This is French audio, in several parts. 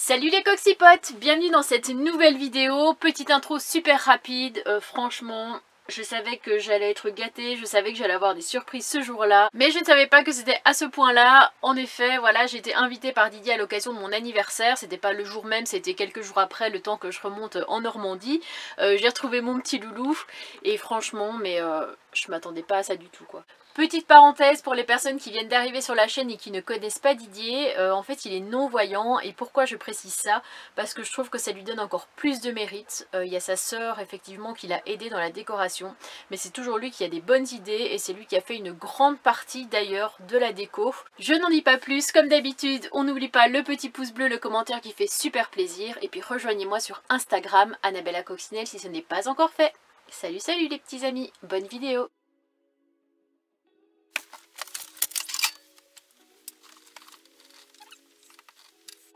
Salut les coxipotes, bienvenue dans cette nouvelle vidéo. Petite intro super rapide, franchement je savais que j'allais être gâtée, je savais que j'allais avoir des surprises ce jour-là, mais je ne savais pas que c'était à ce point-là. En effet, voilà, j'ai été invitée par Didier à l'occasion de mon anniversaire, c'était pas le jour même, c'était quelques jours après, le temps que je remonte en Normandie. J'ai retrouvé mon petit loulou et franchement, je m'attendais pas à ça du tout quoi. Petite parenthèse pour les personnes qui viennent d'arriver sur la chaîne et qui ne connaissent pas Didier, en fait il est non-voyant. Et pourquoi je précise ça? Parce que je trouve que ça lui donne encore plus de mérite. Il y a sa sœur effectivement qui l'a aidé dans la décoration, mais c'est toujours lui qui a des bonnes idées et c'est lui qui a fait une grande partie d'ailleurs de la déco. Je n'en dis pas plus, comme d'habitude on n'oublie pas le petit pouce bleu, le commentaire qui fait super plaisir, et puis rejoignez-moi sur Instagram, Annabella Coccinelle, si ce n'est pas encore fait. Salut salut les petits amis, bonne vidéo.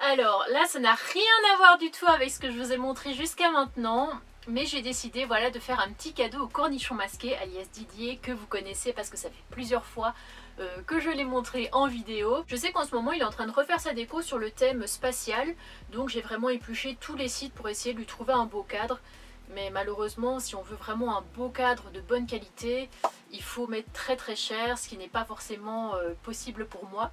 Alors là ça n'a rien à voir du tout avec ce que je vous ai montré jusqu'à maintenant, mais j'ai décidé voilà de faire un petit cadeau au cornichon masqué alias Didier, que vous connaissez parce que ça fait plusieurs fois que je l'ai montré en vidéo. Je sais qu'en ce moment il est en train de refaire sa déco sur le thème spatial, donc j'ai vraiment épluché tous les sites pour essayer de lui trouver un beau cadre. Mais malheureusement, si on veut vraiment un beau cadre de bonne qualité, il faut mettre très cher, ce qui n'est pas forcément possible pour moi.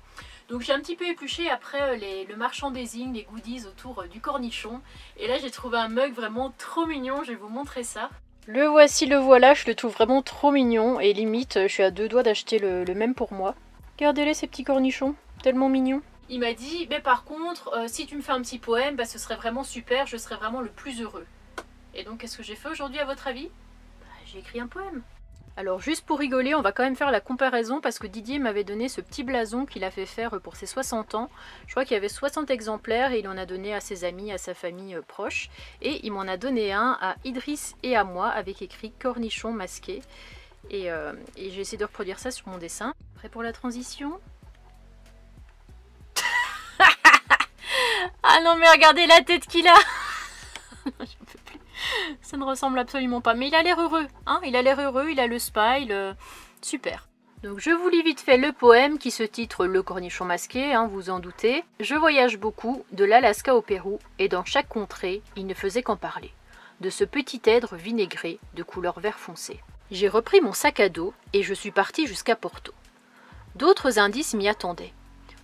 Donc j'ai un petit peu épluché après le merchandising, les goodies autour du cornichon. Et là j'ai trouvé un mug vraiment trop mignon, je vais vous montrer ça. Le voici, le voilà, je le trouve vraiment trop mignon et limite je suis à deux doigts d'acheter le même pour moi. Regardez-les ces petits cornichons, tellement mignons. Il m'a dit, mais par contre, si tu me fais un petit poème, bah, ce serait vraiment super, je serais vraiment le plus heureux. Et donc qu'est-ce que j'ai fait aujourd'hui à votre avis? J'ai écrit un poème. Alors juste pour rigoler, on va quand même faire la comparaison parce que Didier m'avait donné ce petit blason qu'il a fait faire pour ses 60 ans. Je crois qu'il y avait 60 exemplaires et il en a donné à ses amis, à sa famille proche. Et il m'en a donné un à Idriss et à moi avec écrit cornichon masqué. Et j'ai essayé de reproduire ça sur mon dessin. Prêt pour la transition? Ah non mais regardez la tête qu'il a. Ça ne ressemble absolument pas, mais il a l'air heureux, hein, il a l'air heureux, il a le smile, super. Donc je vous lis vite fait le poème qui se titre Le cornichon masqué, hein, vous en doutez. Je voyage beaucoup, de l'Alaska au Pérou, et dans chaque contrée, il ne faisait qu'en parler. De ce petit être vinaigré, de couleur vert foncé. J'ai repris mon sac à dos, et je suis parti jusqu'à Porto. D'autres indices m'y attendaient.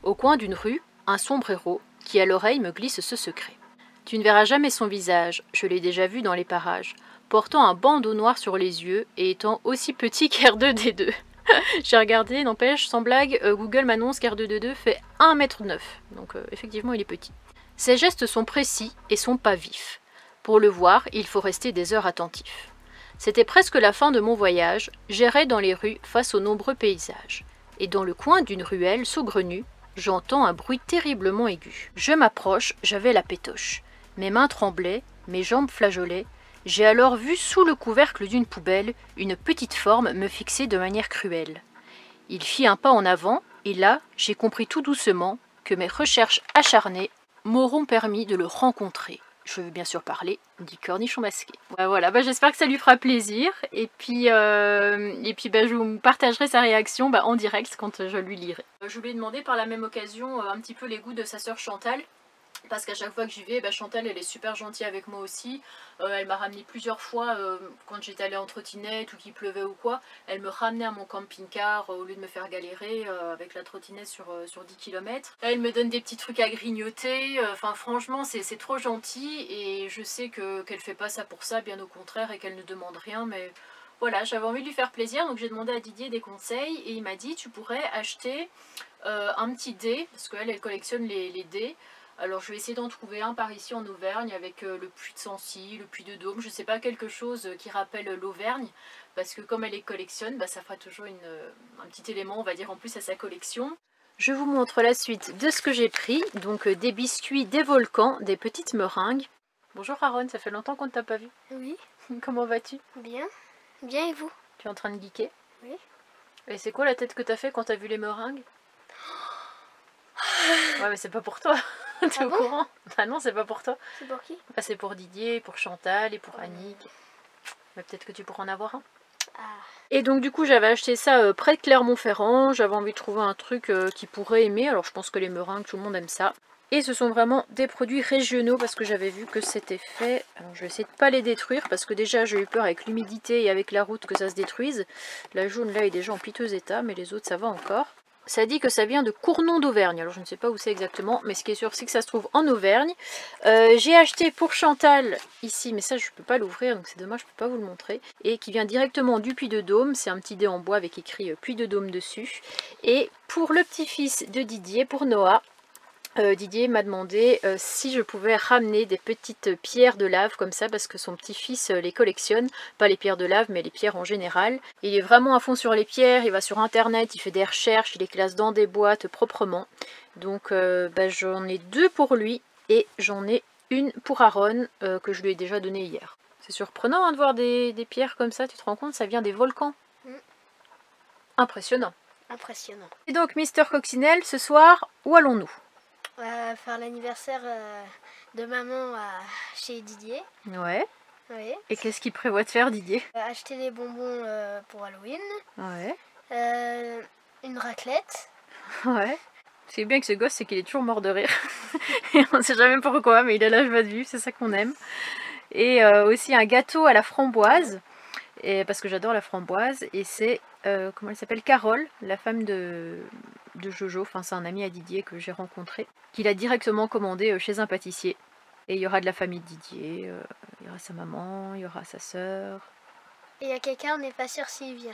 Au coin d'une rue, un sombrero, qui à l'oreille me glisse ce secret. Tu ne verras jamais son visage, je l'ai déjà vu dans les parages, portant un bandeau noir sur les yeux et étant aussi petit qu'R2D2. J'ai regardé, n'empêche, sans blague, Google m'annonce qu'R2D2 fait 1,9 m, donc effectivement il est petit. Ses gestes sont précis et sont pas vifs. Pour le voir, il faut rester des heures attentif. C'était presque la fin de mon voyage, j'errais dans les rues face aux nombreux paysages. Et dans le coin d'une ruelle saugrenue, j'entends un bruit terriblement aigu. Je m'approche, j'avais la pétoche. Mes mains tremblaient, mes jambes flageolaient. J'ai alors vu sous le couvercle d'une poubelle une petite forme me fixer de manière cruelle. Il fit un pas en avant, et là, j'ai compris tout doucement que mes recherches acharnées m'auront permis de le rencontrer. Je veux bien sûr parler du cornichon masqué. Voilà, j'espère que ça lui fera plaisir. Et puis je vous partagerai sa réaction en direct quand je lui lirai. Je lui ai demandé par la même occasion un petit peu les goûts de sa sœur Chantal. Parce qu'à chaque fois que j'y vais, Chantal elle est super gentille avec moi aussi. Elle m'a ramené plusieurs fois quand j'étais allée en trottinette ou qu'il pleuvait ou quoi. Elle me ramenait à mon camping-car au lieu de me faire galérer avec la trottinette sur 10 km. Elle me donne des petits trucs à grignoter. Enfin franchement c'est trop gentil et je sais qu'elle fait pas ça pour ça, bien au contraire, et qu'elle ne demande rien. Mais voilà, j'avais envie de lui faire plaisir, donc j'ai demandé à Didier des conseils et il m'a dit tu pourrais acheter un petit dé, parce qu'elle elle collectionne les dés. Alors je vais essayer d'en trouver un par ici en Auvergne avec le puits de Sancy, le puits de Dôme, je sais pas, quelque chose qui rappelle l'Auvergne, parce que comme elle les collectionne, ça fera toujours un petit élément, on va dire, en plus à sa collection. Je vous montre la suite de ce que j'ai pris, donc des biscuits, des volcans, des petites meringues. Bonjour Aaron, ça fait longtemps qu'on ne t'a pas vu. Oui. Comment vas-tu? Bien. Bien et vous? Tu es en train de geeker? Oui. Et c'est quoi la tête que t'as fait quand t'as vu les meringues? Ouais mais c'est pas pour toi. T'es au courant? Ah non, c'est pas pour toi. C'est pour qui? C'est pour Didier, pour Chantal et pour Annick. Mais peut-être que tu pourras en avoir un. Et donc du coup j'avais acheté ça près de Clermont-Ferrand. J'avais envie de trouver un truc qu'il pourrait aimer. Alors je pense que les meringues, tout le monde aime ça. Et ce sont vraiment des produits régionaux parce que j'avais vu que c'était fait. Alors je vais essayer de ne pas les détruire parce que déjà j'ai eu peur avec l'humidité et avec la route que ça se détruise. La jaune là est déjà en piteux état, mais les autres ça va encore. Ça dit que ça vient de Cournon d'Auvergne, alors je ne sais pas où c'est exactement, mais ce qui est sûr c'est que ça se trouve en Auvergne. J'ai acheté pour Chantal ici, mais ça je ne peux pas l'ouvrir, donc c'est dommage, je ne peux pas vous le montrer. Et qui vient directement du Puy-de-Dôme, c'est un petit dé en bois avec écrit Puy-de-Dôme dessus. Et pour le petit-fils de Didier, pour Noah, Didier m'a demandé si je pouvais ramener des petites pierres de lave comme ça parce que son petit-fils les collectionne, pas les pierres de lave mais les pierres en général. Il est vraiment à fond sur les pierres, il va sur internet, il fait des recherches, il les classe dans des boîtes proprement. Donc j'en ai 2 pour lui et j'en ai une pour Aaron que je lui ai déjà donné hier. C'est surprenant de voir des pierres comme ça, tu te rends compte, ça vient des volcans. Impressionnant. Impressionnant. Et donc Mister Coccinelle, ce soir, où allons-nous? On va faire l'anniversaire de maman chez Didier. Ouais. Oui. Et qu'est-ce qu'il prévoit de faire, Didier? Acheter des bonbons pour Halloween. Ouais. Une raclette. Ouais. Ce qui est bien avec ce gosse, c'est qu'il est toujours mort de rire. Et on ne sait jamais pourquoi, mais il a la joie de vivre, c'est ça qu'on aime. Et aussi un gâteau à la framboise. Et parce que j'adore la framboise. Et c'est, comment elle s'appelle, Carole, la femme de Jojo. Enfin, c'est un ami à Didier que j'ai rencontré. Qu'il a directement commandé chez un pâtissier. Et il y aura de la famille de Didier. Il y aura sa maman, il y aura sa sœur. Et il y a quelqu'un, on n'est pas sûr s'il vient.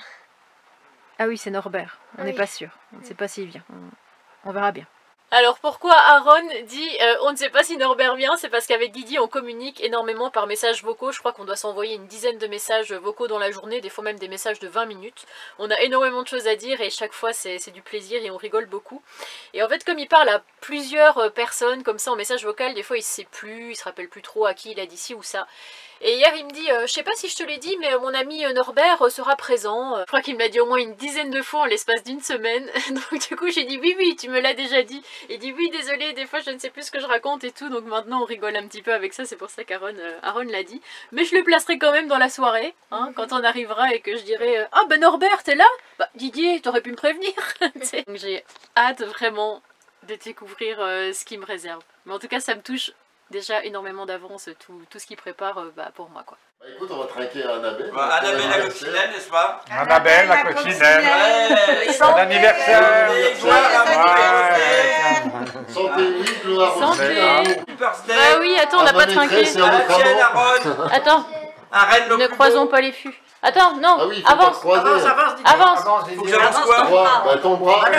Ah oui, c'est Norbert. On n'est Oui. pas sûr. On ne sait pas s'il vient. On verra bien. Alors pourquoi Aaron dit on ne sait pas si Norbert vient? C'est parce qu'avec Didier on communique énormément par messages vocaux. Je crois qu'on doit s'envoyer une dizaine de messages vocaux dans la journée, des fois même des messages de 20 minutes. On a énormément de choses à dire et chaque fois c'est du plaisir et on rigole beaucoup. Et en fait comme il parle à plusieurs personnes comme ça en message vocal, des fois il ne sait plus, il se rappelle plus trop à qui il a dit ci ou ça. Et hier il me dit, je sais pas si je te l'ai dit, mais mon ami Norbert sera présent. Je crois qu'il me l'a dit au moins une dizaine de fois en l'espace d'une semaine. Donc du coup j'ai dit oui, tu me l'as déjà dit. Il dit oui, désolé, des fois je ne sais plus ce que je raconte et tout. Donc maintenant on rigole un petit peu avec ça, c'est pour ça qu'Aaron l'a dit. Mais je le placerai quand même dans la soirée, hein, quand on arrivera et que je dirai ah ben Norbert t'es là? Bah Didier, t'aurais pu me prévenir. Donc j'ai hâte vraiment de découvrir ce qu'il me réserve. Mais en tout cas ça me touche déjà énormément d'avance tout ce qu'il prépare pour moi quoi. Bah, écoute, on va trinquer à Annabelle. Bah, Annabelle la coccinelle, n'est-ce pas? Annabelle la coccinelle. Ouais. Bon anniversaire. Santé, oui, gloire au Santé. Seigneur. Birthday. Ah oui, attends, on n'a pas trinqué. C'est un autre Tiens, amant. Aaron. Attends, Un reine le ne plus croisons beau. pas les fûts. Attends, non, Ah oui, il faut pas avance, croiser. Avance, Didier. avance. Faut que j'avance quoi? Toi, bah ton bras. Tu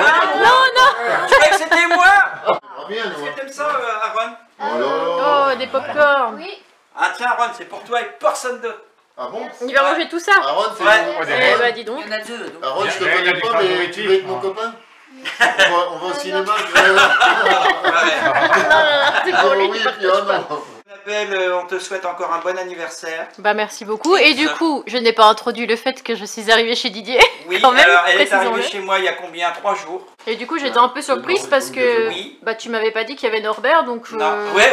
croyais que c'était moi? Ah bien, nous. C'est comme ça, Aaron? Oh là là. Oh, des pop-corn. Oui. Ah tiens, Aaron, c'est pour toi et personne d'autre. Ah bon? Il va manger tout ça. Aaron, c'est Ouais. bon. Eh bah dis donc. Il y en a 2. Donc. Aaron, je te Il y a connais des pas, mais favorites. tu veux être mon copain? On va au cinéma. Ouais. C'est pour lui Oui, qui puis partage oh pas. non. Annabelle, on te souhaite encore un bon anniversaire. Bah merci beaucoup. Et du coup, je n'ai pas introduit le fait que je suis arrivée chez Didier. Oui, Quand même, alors elle est précisons-le. arrivée chez moi il y a combien? 3 jours. Et du coup, j'étais un peu surprise parce que Oui. bah tu m'avais pas dit qu'il y avait Norbert, donc Non, ouais.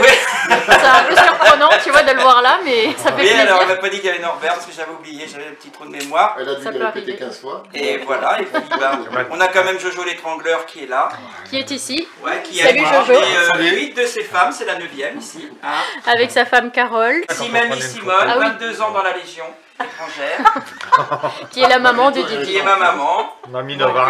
c'est un peu surprenant, tu vois, de le voir là, mais ça fait Oui, alors elle plaisir. m'a pas dit qu'il y avait Norbert parce que j'avais oublié, j'avais un petit trou de mémoire. Elle a dû Ça le peut répéter arriver. 15 fois. Et voilà, et puis bah, on a quand même Jojo l'étrangleur qui est là. Qui est ici, Ouais, qui Salut, a Jojo. gardé 8 de ses femmes, c'est la 9e ici. Hein. avec sa femme Carole, Si Mamie Simone, Ah oui. 22 ans dans la Légion étrangère, qui est la maman de qui Didier. est ma maman. Mamie Donc, Nova.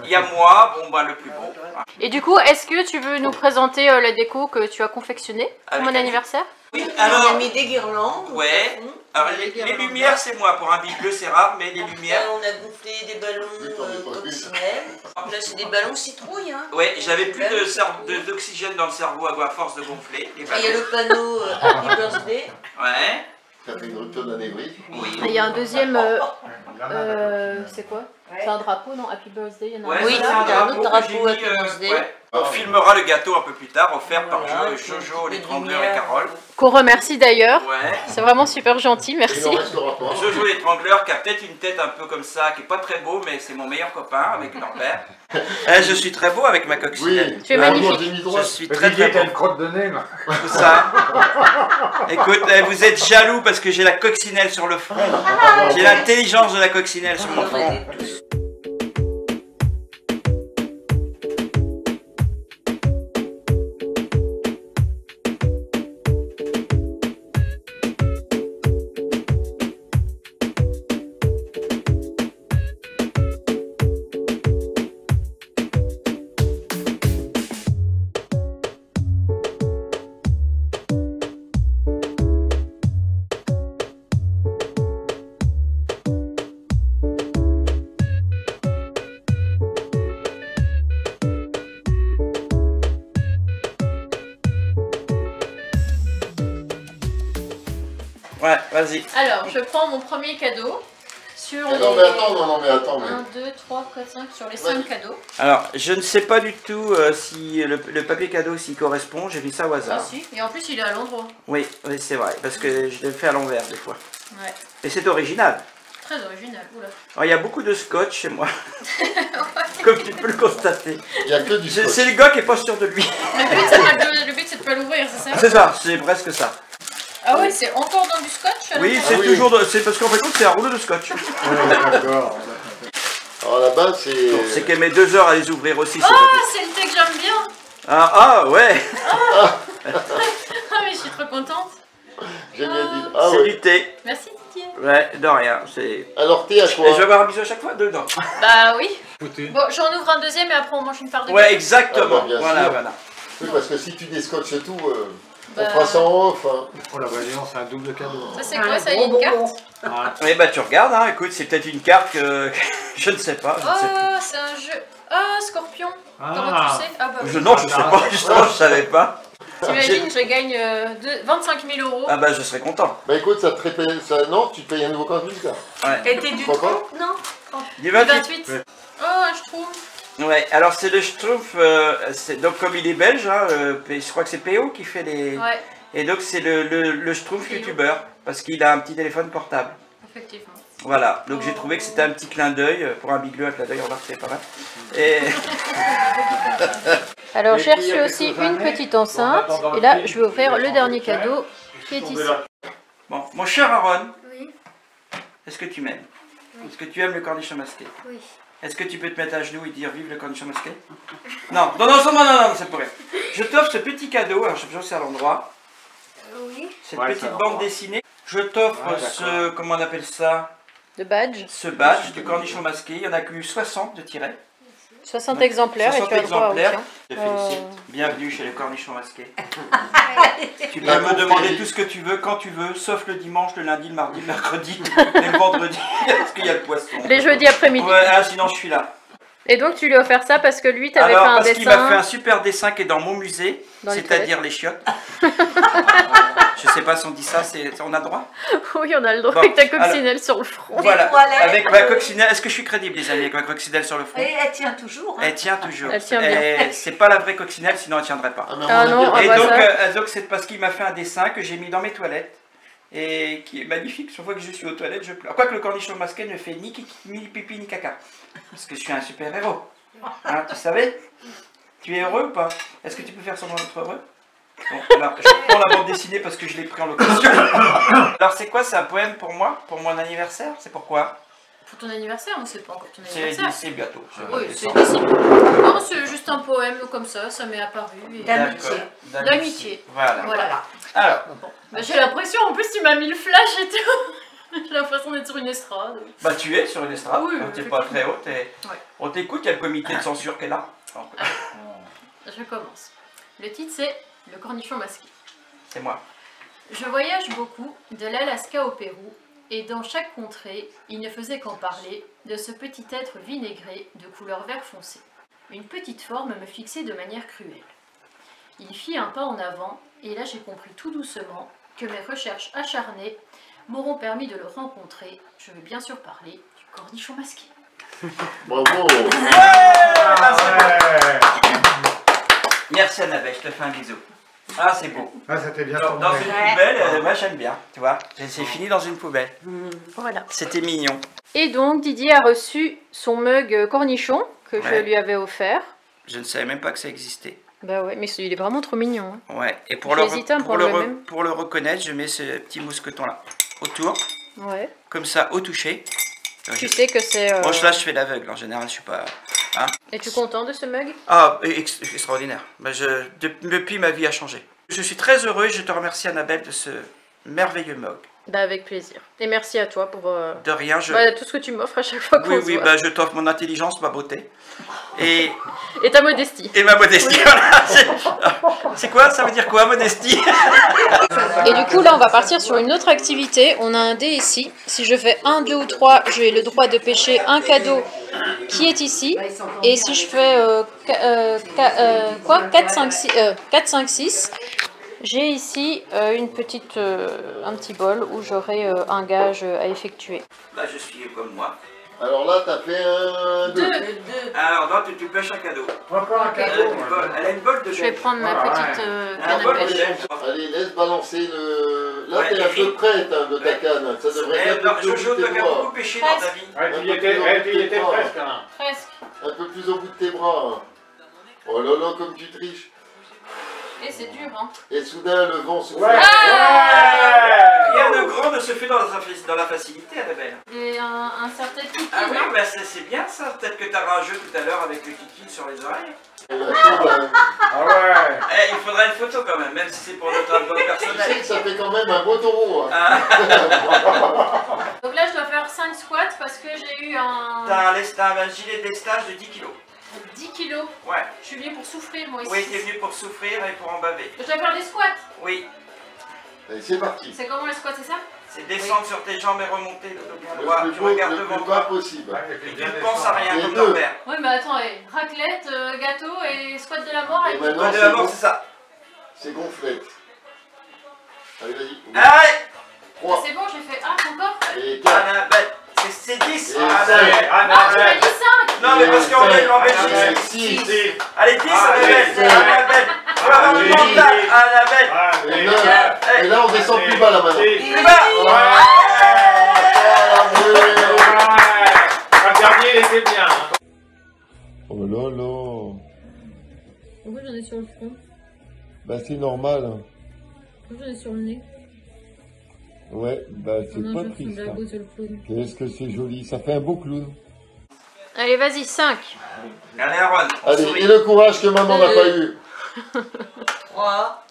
il y a moi, bon bah le plus beau. Et du coup, est-ce que tu veux nous présenter la déco que tu as confectionnée pour Avec mon la- anniversaire? Oui, On a alors, mis des guirlandes. ouais. Alors les lumières c'est moi, pour un bibleu c'est rare, mais les lumières. On a gonflé des ballons coccinelles. Là, c'est des ballons citrouilles. Hein. Ouais, j'avais plus d'oxygène dans le cerveau à force de gonfler. Les Et il y a ballons. le panneau Happy Birthday. Ouais, T'as fait une rupture d'anévrisme. oui. Il y a un deuxième. C'est quoi? C'est un drapeau, non? Happy Birthday, il y en a Ouais, un Oui, ça, là. c'est il y a un autre que drapeau j'ai mis, Happy Birthday. ouais. On filmera le gâteau un peu plus tard, offert par Voilà, Jojo, les l'étrangleur et lumières. Carole. Qu'on remercie d'ailleurs. Ouais. C'est vraiment super gentil, Il merci. n'en restera pas. Jojo l'étrangleur qui a peut-être une tête un peu comme ça, qui est pas très beau, mais c'est mon meilleur copain avec Norbert. Je suis très beau avec ma coccinelle. Oui. Tu es Ah, magnifique. moi, j'ai mis droit. Je suis très Didier, très t'as beau. une crotte de nez, là. Tout ça. Écoute, vous êtes jaloux parce que j'ai la coccinelle sur le front. J'ai l'intelligence de la coccinelle sur mon On front. est tous. Ouais, vas-y. Alors, je prends mon premier cadeau sur les... Non mais attends, non mais attends. 1, 2, 3, 4, 5, sur les 5 cadeaux. Alors, je ne sais pas du tout si le papier cadeau s'y correspond, j'ai mis ça au Ah hasard. si, et en plus il est à l'endroit. Oui, oui c'est vrai, parce que je le fais à l'envers des fois. Ouais, Et c'est original. très original. Oula. Alors, il y a beaucoup de scotch chez moi, comme tu peux le constater. Il n'y a que du scotch. C'est le gars qui est pas sûr de lui. Le but c'est de pas l'ouvrir, c'est ça? C'est ça, c'est presque ça. Ah ouais, c'est encore dans du scotch à Oui, l'intérieur c'est oui. toujours, c'est parce qu'en fait c'est un rouleau de scotch. Ouais, d'accord. Alors là-bas c'est... C'est qu'elle met 2 heures à les ouvrir aussi. Ah, ces papiers. c'est le thé que j'aime bien. Ah ouais, Ah mais je suis trop contente. J'ai bien dit. Ah c'est oui. du thé. Merci Didier. Ouais, de rien. C'est. Alors thé à Et je quoi? vais avoir un bisou à chaque fois dedans. Bah oui. Écoutez. Bon, j'en ouvre un deuxième et après on mange une part de Ouais, gâteau. exactement. Ah bah, bien voilà, sûr. voilà. Oui, parce que si tu descotches tout, Bah, on fera ça en off. Hein. Oh la voyons, c'est un double cadeau. Ça c'est quoi ça? Il y a une carte? Ah, Oui, bah tu regardes, hein. Écoute, c'est peut-être une carte que je ne sais pas. Je ne sais plus. Oh, c'est un jeu. Ah, Scorpion. Comment tu sais? Ah bah oui. Non, je sais pas. Justement, je savais pas. T'imagines, je gagne 25 000 euros. Ah bah je serais content. Bah écoute, ça te répète... Ça... Non, tu payes un nouveau compte là. Ouais. Et t'es du Pourquoi trou? Non. Du 28. 28. Ouais. Oh, je trouve. Ouais, alors c'est le Schtroumpf, donc comme il est belge, hein, je crois que c'est PO qui fait les... Ouais, Et donc c'est le Schtroumpf youtubeur, parce qu'il a un petit téléphone portable. effectivement. Voilà, donc j'ai trouvé que c'était un petit clin d'œil, pour un bigleux, un clin d'œil, remarque, c'est pas mal. Et... Alors Et j'ai puis, il y reçu a aussi quelques une années, petite enceinte. on attend dans le Et là, film, je vais ouvrir on le va dernier faire. cadeau qui est ici. Bon, mon cher Aaron, Oui, est-ce que tu m'aimes? Est-ce que tu aimes le cornichon masqué? oui. Est-ce que tu peux te mettre à genoux et dire vive le cornichon masqué? Non, non, non, non, c'est pour rien. Je t'offre ce petit cadeau, alors je sais pas si c'est à l'endroit, Oui. cette Ouais, petite ça va. bande dessinée. Je t'offre Ouais, ce, d'accord. comment on appelle ça? De badge. Ce badge du cornichon masqué. Il y en a que 60 de tirets. 60 exemplaires 60 et tu as le droit à exemplaires. aucun. Je te félicite. Bienvenue chez le cornichon masqué. Tu La peux me demander confrérie. tout ce que tu veux, quand tu veux, sauf le dimanche, le lundi, le mardi, le mercredi et le vendredi, parce qu'il y a le poisson. Les jeudis après-midi. Ouais, ah, sinon je suis là. Et donc tu lui as offert ça parce que lui t'avais fait Alors, un parce qu'il m'a fait un dessin. super dessin qui est dans mon musée, Dans les c'est-à-dire les chiottes. Je sais pas si on dit ça, on a le droit? Oui, on a le droit Bon, avec ta coccinelle sur le front. Voilà, toilettes. avec ma coccinelle. Est-ce que je suis crédible, les amis, avec ma coccinelle sur le front? Et elle tient toujours. Hein. Elle tient toujours. Elle tient bien. Et c'est pas la vraie coccinelle, sinon elle tiendrait pas. Ah, mais Ah on a non, bien- ah Et bah donc, ça. c'est parce qu'il m'a fait un dessin que j'ai mis dans mes toilettes et qui est magnifique. Chaque fois que je suis aux toilettes, je pleure. Quoique le cornichon masqué ne fait ni pipi ni caca. Parce que je suis un super héros. Hein, tu savais? Tu es heureux ou pas? Est-ce que tu peux faire semblant d'être heureux? Bon, alors, je prends la bande dessinée parce que je l'ai pris en location. Alors, c'est quoi? C'est un poème pour moi? Pour mon anniversaire? C'est pourquoi? Pour ton anniversaire, on sait pas encore ton C'est anniversaire. c'est bientôt. Oui, c'est d'ici. Non, c'est juste un poème comme ça m'est apparu. et- D'amitié. D'accord. D'amitié. Voilà. Voilà. Alors, Bah, j'ai l'impression, en plus tu m'as mis le flash et tout. J'ai l'impression d'être sur une estrade. bah tu es sur une estrade, Oui, t'es pas très haute. Ouais. On t'écoute, il y a le comité de censure qui est là. Alors, Je commence. Le titre c'est Le cornichon masqué. c'est moi. Je voyage beaucoup, de l'Alaska au Pérou, et dans chaque contrée, il ne faisait qu'en parler de ce petit être vinaigré de couleur vert foncé. Une petite forme me fixait de manière cruelle. Il fit un pas en avant, et là j'ai compris tout doucement que mes recherches acharnées m'auront permis de le rencontrer. Je veux bien sûr parler du cornichon masqué. Bravo. Merci Annabelle, je te fais un bisou. Ah, c'est beau. Ah, c'était bien Dans tourné. une poubelle, moi j'aime bien, tu vois. C'est fini dans une poubelle. Voilà. C'était mignon. Et donc Didier a reçu son mug cornichon que je Ouais. lui avais offert. Je ne savais même pas que ça existait. Bah ouais, mais il est vraiment trop mignon. Hein. Ouais, et pour J'ai le, hésité à me pour, prendre le le re- même. pour le reconnaître, je mets ce petit mousqueton là autour, Ouais. comme ça, au toucher. Tu sais que c'est... Bon, là je fais l'aveugle, en général je suis pas... Es-tu content de ce mug? Ah, extraordinaire. Bah, depuis ma vie a changé. Je suis très heureux et je te remercie Annabelle de ce merveilleux mug. Bah avec plaisir. Et merci à toi pour De rien, tout ce que tu m'offres à chaque fois qu'on Oui, se oui, voit. bah, je t'offre mon intelligence, ma beauté. Et, Et ta modestie. et ma modestie, voilà. C'est quoi? Ça veut dire quoi, modestie? Et du coup là on va partir sur une autre activité. On a un dé ici. Si je fais 1, 2 ou 3, j'ai le droit de pêcher un cadeau qui est ici. Et si je fais 4, 5, 6, j'ai ici un petit bol où j'aurai un gage à effectuer. Là, je suis comme moi. Alors là, t'as fait un 2. Alors, non, tu pêches un cadeau. Encore un cadeau. Elle a une bolle de Je vais prendre ma petite canne à pêche. Allez, laisse balancer le... Là, Ouais, t'es un peu prête hein, de ta canne. Ça devrait être un peu plus Jojo, au bout de tu tes as bras. beaucoup pêché dans ta vie. Ouais, tu y étais presque. Hein. Presque. Un peu plus au bout de tes bras. Hein. Oh là là, comme tu triches. Et c'est dur, hein. Et soudain, le vent souffle. Ouais. Rien de grand ne se fait dans la facilité, Annabelle. Et un certain kiki, Ah oui, non bah c'est bien ça. Peut-être que tu auras un jeu tout à l'heure avec le kiki sur les oreilles. Ah ouais. Eh, il faudra une photo quand même si c'est pour notre album Tu sais personnel. que ça fait quand même un beau taureau. Hein. Ah, Donc là, je dois faire 5 squats parce que j'ai eu un t'as un gilet de lestage de 10 kg. 10 kilos. Ouais. Je suis venue pour souffrir, moi, ici. Oui, t'es venu pour souffrir et pour en baver. Je dois faire des squats. Oui. Allez, c'est parti. C'est comment les squats, c'est ça? C'est descendre sur tes jambes et remonter le dos bien Le droit. plus Tu beau, regardes le devant plus bas toi. possible. Et tu ne penses à rien Les comme deux. ton père. Oui, mais attends, raclette, gâteau et squat de la mort Et avec... maintenant, Toi de la mort, c'est ça. c'est gonflette. Allez, vas-y. Allez 3 C'est bon, j'ai fait... Ah, encore? et 4. Annabelle, c'est 10. Et Annabelle. Ah, tu m'as dit 5. Non, mais parce qu'en Belgique, 6. allez, 10, Allez, Annabelle. Tu vas avoir le mental, Annabelle. Et là, on descend plus bas là maintenant. Plus bas. Le dernier, il était bien. Oh là là. Pourquoi j'en ai sur le front? Bah c'est normal. Pourquoi j'en ai sur le nez? Ouais, bah c'est pas triste. sur le clown. Qu'est-ce que c'est joli. Ça fait un beau clown. Allez, vas-y, 5. Allez, Aaron, on Allez, sourit. et le courage que maman n'a pas eu. 3,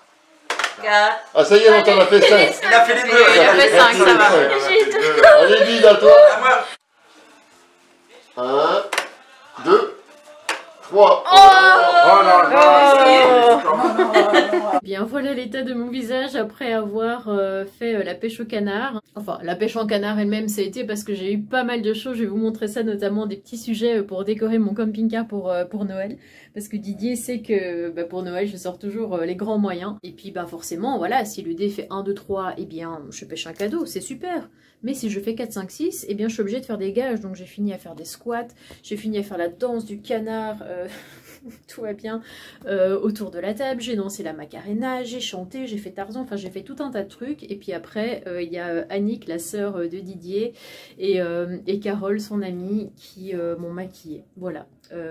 4. Ah ça y est, on t'en a fait 5. Il a fait les deux. Il a fait 5, ça va. Allez, vite à toi. À moi. 1, 2, 3. Oh là là. Bien, voilà l'état de mon visage après avoir fait la pêche au canard. Enfin, la pêche en canard elle-même, ça a été parce que j'ai eu pas mal de choses. Je vais vous montrer ça, notamment des petits sujets pour décorer mon camping-car pour Noël. Parce que Didier sait que pour Noël, je sors toujours les grands moyens. Et puis, forcément, voilà, si le dé fait 1, 2, 3, eh bien, je pêche un cadeau, c'est super. Mais si je fais 4, 5, 6, eh bien, je suis obligée de faire des gages. Donc, j'ai fini à faire des squats, j'ai fini à faire la danse du canard... tout va bien autour de la table, j'ai dansé la Macarena, j'ai chanté, j'ai fait Tarzan, enfin j'ai fait tout un tas de trucs. Et puis après il y a Annick, la sœur de Didier, et Carole, son amie, qui m'ont maquillée, voilà,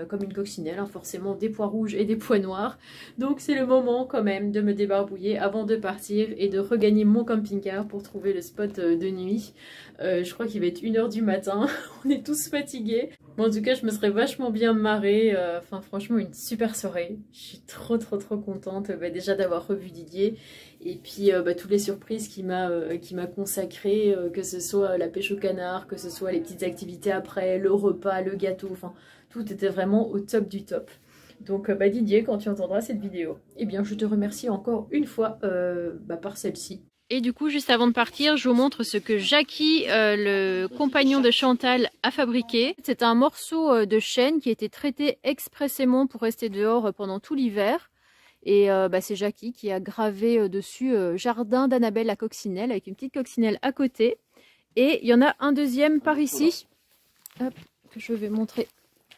comme une coccinelle, hein, forcément des pois rouges et des pois noirs. Donc c'est le moment quand même de me débarbouiller avant de partir et de regagner mon camping-car pour trouver le spot de nuit. Je crois qu'il va être 1 h du matin, on est tous fatigués. Bon, en tout cas, je me serais vachement bien marrée. Enfin, franchement, une super soirée. Je suis trop contente déjà d'avoir revu Didier. Et puis, toutes les surprises qu'il m'a consacrées, que ce soit la pêche au canard, que ce soit les petites activités après, le repas, le gâteau. Enfin, tout était vraiment au top du top. Donc, Didier, quand tu entendras cette vidéo, eh bien, je te remercie encore une fois par celle-ci. Et du coup, juste avant de partir, je vous montre ce que Jackie, le compagnon de Chantal, a fabriqué. C'est un morceau de chêne qui a été traité expressément pour rester dehors pendant tout l'hiver. Et c'est Jackie qui a gravé dessus Jardin d'Annabelle à coccinelle, avec une petite coccinelle à côté. Et il y en a un deuxième par ici, hop, que je vais montrer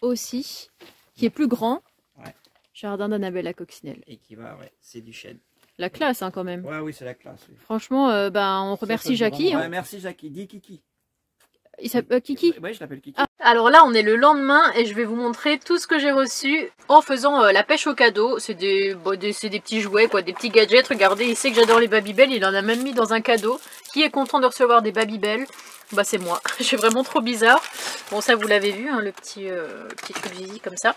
aussi, qui est plus grand. Ouais. Jardin d'Annabelle à coccinelle. Et qui va, ouais, c'est du chêne. La classe, hein, quand même. Ouais, oui, c'est la classe. Oui. Franchement, on remercie Jackie. Ouais, merci Jackie. Dis Kiki. Il s'appelle Kiki. Ouais, je l'appelle Kiki. Ah. Alors là, on est le lendemain et je vais vous montrer tout ce que j'ai reçu en faisant la pêche au cadeau. C'est des petits jouets, quoi, des petits gadgets. Regardez, il sait que j'adore les Babybel. Il en a même mis dans un cadeau. Qui est content de recevoir des Babybel? Bah c'est moi. Je suis vraiment trop bizarre. Bon, ça vous l'avez vu, hein, le petit truc zizi comme ça.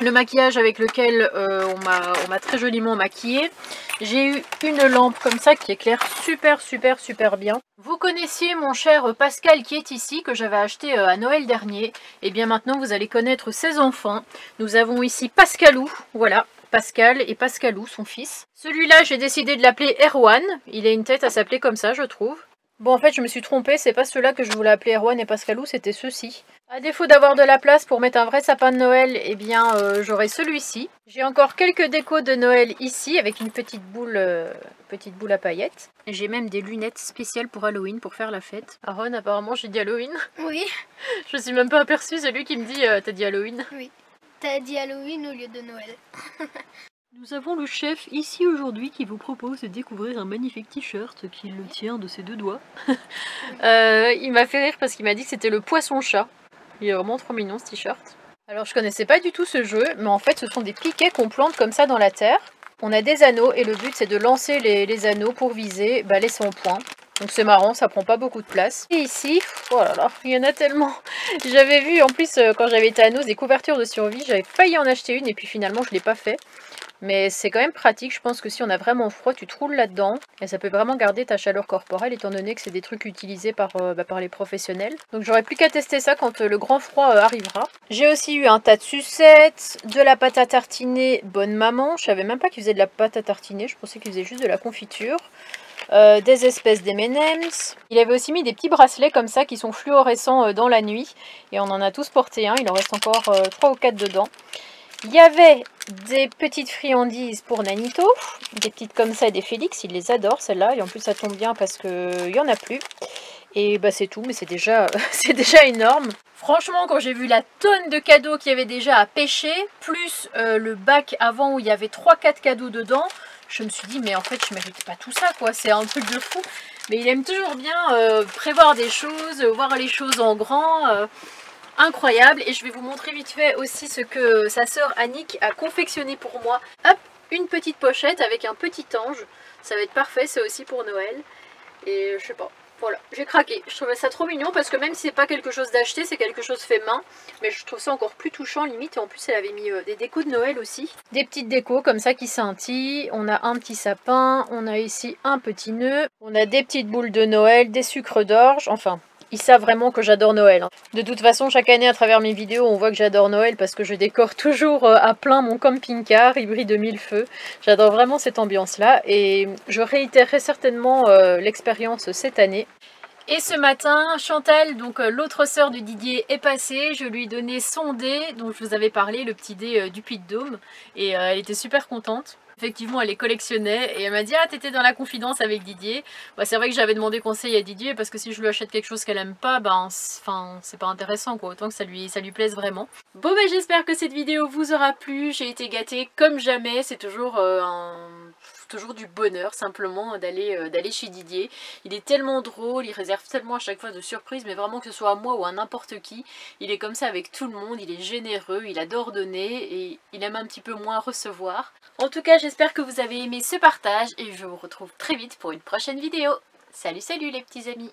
Le maquillage avec lequel on m'a très joliment maquillée. J'ai eu une lampe comme ça qui éclaire super bien. Vous connaissiez mon cher Pascal qui est ici, que j'avais acheté à Noël dernier. Et bien maintenant vous allez connaître ses enfants. Nous avons ici Pascalou, voilà, Pascal et Pascalou, son fils. Celui-là j'ai décidé de l'appeler Erwan. Il a une tête à s'appeler comme ça, je trouve. Bon, en fait, je me suis trompée, c'est pas ceux-là que je voulais appeler Erwan et Pascalou, c'était ceux-ci. À défaut d'avoir de la place pour mettre un vrai sapin de Noël, eh bien, j'aurai celui-ci. J'ai encore quelques décos de Noël ici, avec une petite boule à paillettes. J'ai même des lunettes spéciales pour Halloween, pour faire la fête. Aaron, apparemment, j'ai dit Halloween. Oui, Je me suis même pas aperçue, c'est lui qui me dit t'as dit Halloween. oui. T'as dit Halloween au lieu de Noël. Nous avons le chef ici aujourd'hui qui vous propose de découvrir un magnifique t-shirt qu'il tient de ses 2 doigts. Il m'a fait rire parce qu'il m'a dit que c'était le poisson-chat. Il est vraiment trop mignon ce t-shirt. Alors je connaissais pas du tout ce jeu, mais en fait ce sont des piquets qu'on plante comme ça dans la terre. On a des anneaux et le but c'est de lancer les anneaux pour viser les 100 points. Donc c'est marrant, ça prend pas beaucoup de place. Et ici, oh là là, il y en a tellement. J'avais vu en plus quand j'avais été à Nos des couvertures de survie, j'avais failli en acheter une et puis finalement je l'ai pas fait. Mais c'est quand même pratique, je pense que si on a vraiment froid, tu te roules là-dedans et ça peut vraiment garder ta chaleur corporelle étant donné que c'est des trucs utilisés par les professionnels. Donc j'aurais plus qu'à tester ça quand le grand froid arrivera. J'ai aussi eu un tas de sucettes, de la pâte à tartiner Bonne Maman. Je savais même pas qu'ils faisaient de la pâte à tartiner, je pensais qu'ils faisaient juste de la confiture. Des espèces d'M&M's. Il avait aussi mis des petits bracelets comme ça qui sont fluorescents dans la nuit. Et on en a tous porté un, il en reste encore 3 ou 4 dedans. Il y avait des petites friandises pour Nanito, des petites comme ça, des Félix, il les adore celles-là, et en plus ça tombe bien parce qu'il n'y en a plus. Et c'est tout, mais c'est déjà, c'est déjà énorme. Franchement, quand j'ai vu la tonne de cadeaux qu'il y avait déjà à pêcher, plus le bac avant où il y avait 3-4 cadeaux dedans, je me suis dit, mais en fait, je mérite pas tout ça, quoi, c'est un truc de fou. Mais il aime toujours bien prévoir des choses, voir les choses en grand. Incroyable, et je vais vous montrer vite fait aussi ce que sa sœur Annick a confectionné pour moi. Hop, une petite pochette avec un petit ange, ça va être parfait, c'est aussi pour Noël. Et je sais pas, voilà, j'ai craqué. Je trouvais ça trop mignon parce que même si c'est pas quelque chose d'acheté, c'est quelque chose fait main, mais je trouve ça encore plus touchant limite. Et en plus elle avait mis des décos de Noël aussi, des petites décos comme ça qui scintillent. On a un petit sapin, on a ici un petit nœud, on a des petites boules de Noël, des sucres d'orge, enfin... Ils savent vraiment que j'adore Noël. De toute façon, chaque année à travers mes vidéos, on voit que j'adore Noël parce que je décore toujours à plein mon camping-car hybride de 1000 feux. J'adore vraiment cette ambiance-là et je réitérerai certainement l'expérience cette année. Et ce matin, Chantal, donc l'autre sœur de Didier, est passée. Je lui ai donné son dé, dont je vous avais parlé, le petit dé du Puy-de-Dôme. Et elle était super contente. Effectivement, elle les collectionnait et elle m'a dit « Ah, t'étais dans la confidence avec Didier ». C'est vrai que j'avais demandé conseil à Didier parce que si je lui achète quelque chose qu'elle aime pas, c'est pas intéressant quoi, autant que ça lui plaise vraiment. Bon j'espère que cette vidéo vous aura plu, j'ai été gâtée comme jamais, c'est toujours toujours du bonheur simplement d'aller chez Didier. Il est tellement drôle, il réserve tellement à chaque fois de surprises, mais vraiment que ce soit à moi ou à n'importe qui, il est comme ça avec tout le monde, il est généreux, il adore donner et il aime un petit peu moins recevoir. En tout cas, j'espère que vous avez aimé ce partage et je vous retrouve très vite pour une prochaine vidéo. Salut les petits amis!